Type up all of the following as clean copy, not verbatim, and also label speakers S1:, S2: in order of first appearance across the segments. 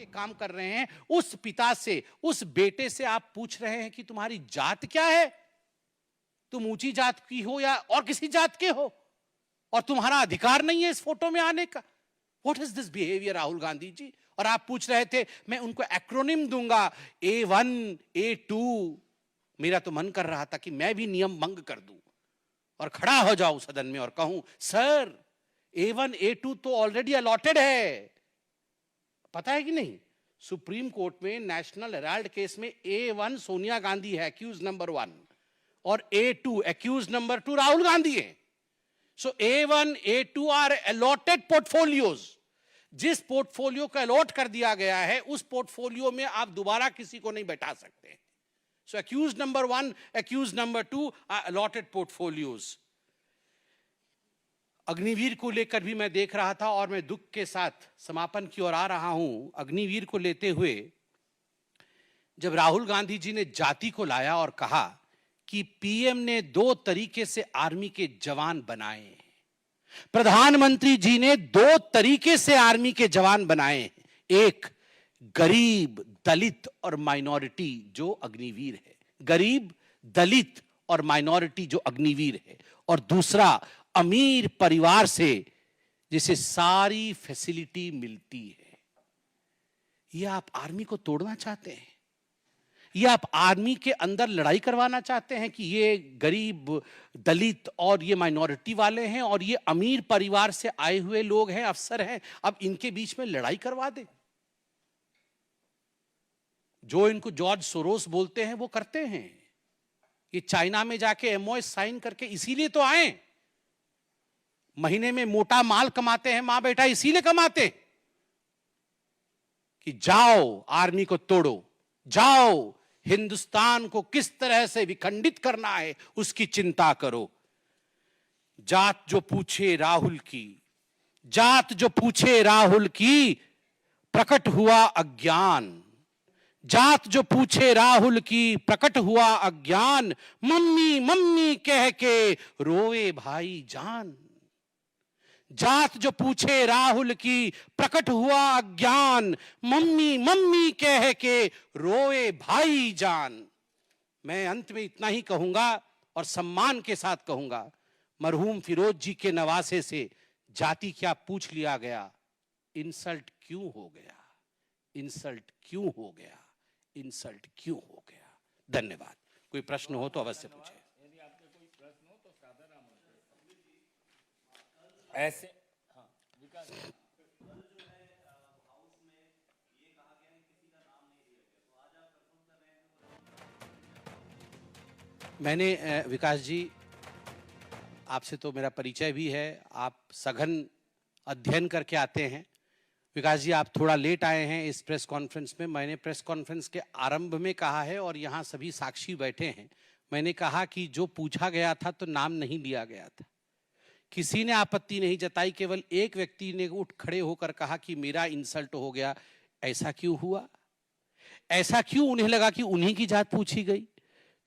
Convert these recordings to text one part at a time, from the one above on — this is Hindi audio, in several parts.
S1: के काम कर रहे हैं, उस पिता से, उस बेटे से आप पूछ रहे हैं कि तुम्हारी जात क्या है, तुम ऊंची जात की हो या और किसी जात के हो, और तुम्हारा अधिकार नहीं है इस फोटो में आने का। What is this behaviour Rahul Gandhi ji? और आप पूछ रहे थे मैं उनको एक्रोनिम दूंगा, A1 A2। मेरा तो मन कर रहा था कि मैं भी नियम भंग कर दूं और खड़ा हो जाऊं सदन में और कहूं सर A1 A2 तो ऑलरेडी अलॉटेड है। पता है कि नहीं, सुप्रीम कोर्ट में नेशनल हेराल्ड केस में A1 सोनिया गांधी है, एक्यूज नंबर 1, और A2 accused number 2 Rahul Gandhi है। So A1 A2 are allotted portfolios. जिस पोर्टफोलियो को अलॉट कर दिया गया है उस पोर्टफोलियो में आप दोबारा किसी को नहीं बैठा सकते। So accused number 1, accused number 2 are allotted portfolios. Agniveer को लेकर भी मैं देख रहा था और मैं दुख के साथ समापन की ओर आ रहा हूं। अग्निवीर को लेते हुए जब राहुल गांधी जी ने जाति को लाया और कहा कि पीएम ने 2 तरीके से आर्मी के जवान बनाए, प्रधानमंत्री जी ने 2 तरीके से आर्मी के जवान बनाए, एक गरीब, दलित और माइनॉरिटी जो अग्निवीर है, गरीब, दलित और माइनॉरिटी जो अग्निवीर है, और दूसरा अमीर परिवार से जिसे सारी फैसिलिटी मिलती है। ये आप आर्मी को तोड़ना चाहते हैं? ये आप आर्मी के अंदर लड़ाई करवाना चाहते हैं कि ये गरीब, दलित और ये माइनॉरिटी वाले हैं और ये अमीर परिवार से आए हुए लोग हैं, अफसर हैं, अब इनके बीच में लड़ाई करवा दे? जो इनको जॉर्ज सोरोस बोलते हैं वो करते हैं। ये चाइना में जाके MOS साइन करके इसीलिए तो आए, महीने में मोटा माल कमाते हैं, मां बेटा इसीलिए कमाते कि जाओ आर्मी को तोड़ो, जाओ हिंदुस्तान को किस तरह से विखंडित करना है उसकी चिंता करो। जात जो पूछे राहुल की, जात जो पूछे राहुल की, प्रकट हुआ अज्ञान। जात जो पूछे राहुल की, प्रकट हुआ अज्ञान। मम्मी मम्मी कह के रोए भाई जान। जात जो पूछे राहुल की, प्रकट हुआ अज्ञान। मम्मी मम्मी कह के रोए भाई जान। मैं अंत में इतना ही कहूंगा और सम्मान के साथ कहूंगा, मरहूम फिरोज जी के नवासे से जाति क्या पूछ लिया गया, इंसल्ट क्यों हो गया, इंसल्ट क्यों हो गया, इंसल्ट क्यों हो गया। धन्यवाद। कोई प्रश्न हो तो अवश्य पूछे।
S2: ऐसे हाँ, विकास
S1: मैंने विकास जी आपसे तो मेरा परिचय भी है, आप सघन अध्ययन करके आते हैं। विकास जी आप थोड़ा लेट आए हैं इस प्रेस कॉन्फ्रेंस में। मैंने प्रेस कॉन्फ्रेंस के आरंभ में कहा है और यहाँ सभी साक्षी बैठे हैं, मैंने कहा कि जो पूछा गया था तो नाम नहीं लिया गया था, किसी ने आपत्ति नहीं जताई, केवल एक व्यक्ति ने उठ खड़े होकर कहा कि मेरा इंसल्ट हो गया। ऐसा क्यों हुआ? ऐसा क्यों उन्हें लगा कि उन्हीं की जात पूछी गई?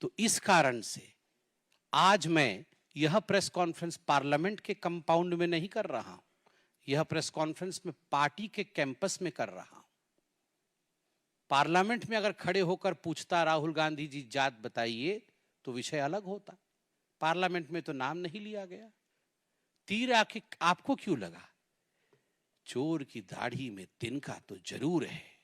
S1: तो इस कारण से आज मैं यह प्रेस कॉन्फ्रेंस पार्लियामेंट के कंपाउंड में नहीं कर रहा हूं, यह प्रेस कॉन्फ्रेंस में पार्टी के कैंपस में कर रहा हूं। पार्लियामेंट में अगर खड़े होकर पूछता राहुल गांधी जी जात बताइए तो विषय अलग होता, पार्लियामेंट में तो नाम नहीं लिया गया। तीर आके आपको क्यों लगा? चोर की दाढ़ी में तिनका तो जरूर है।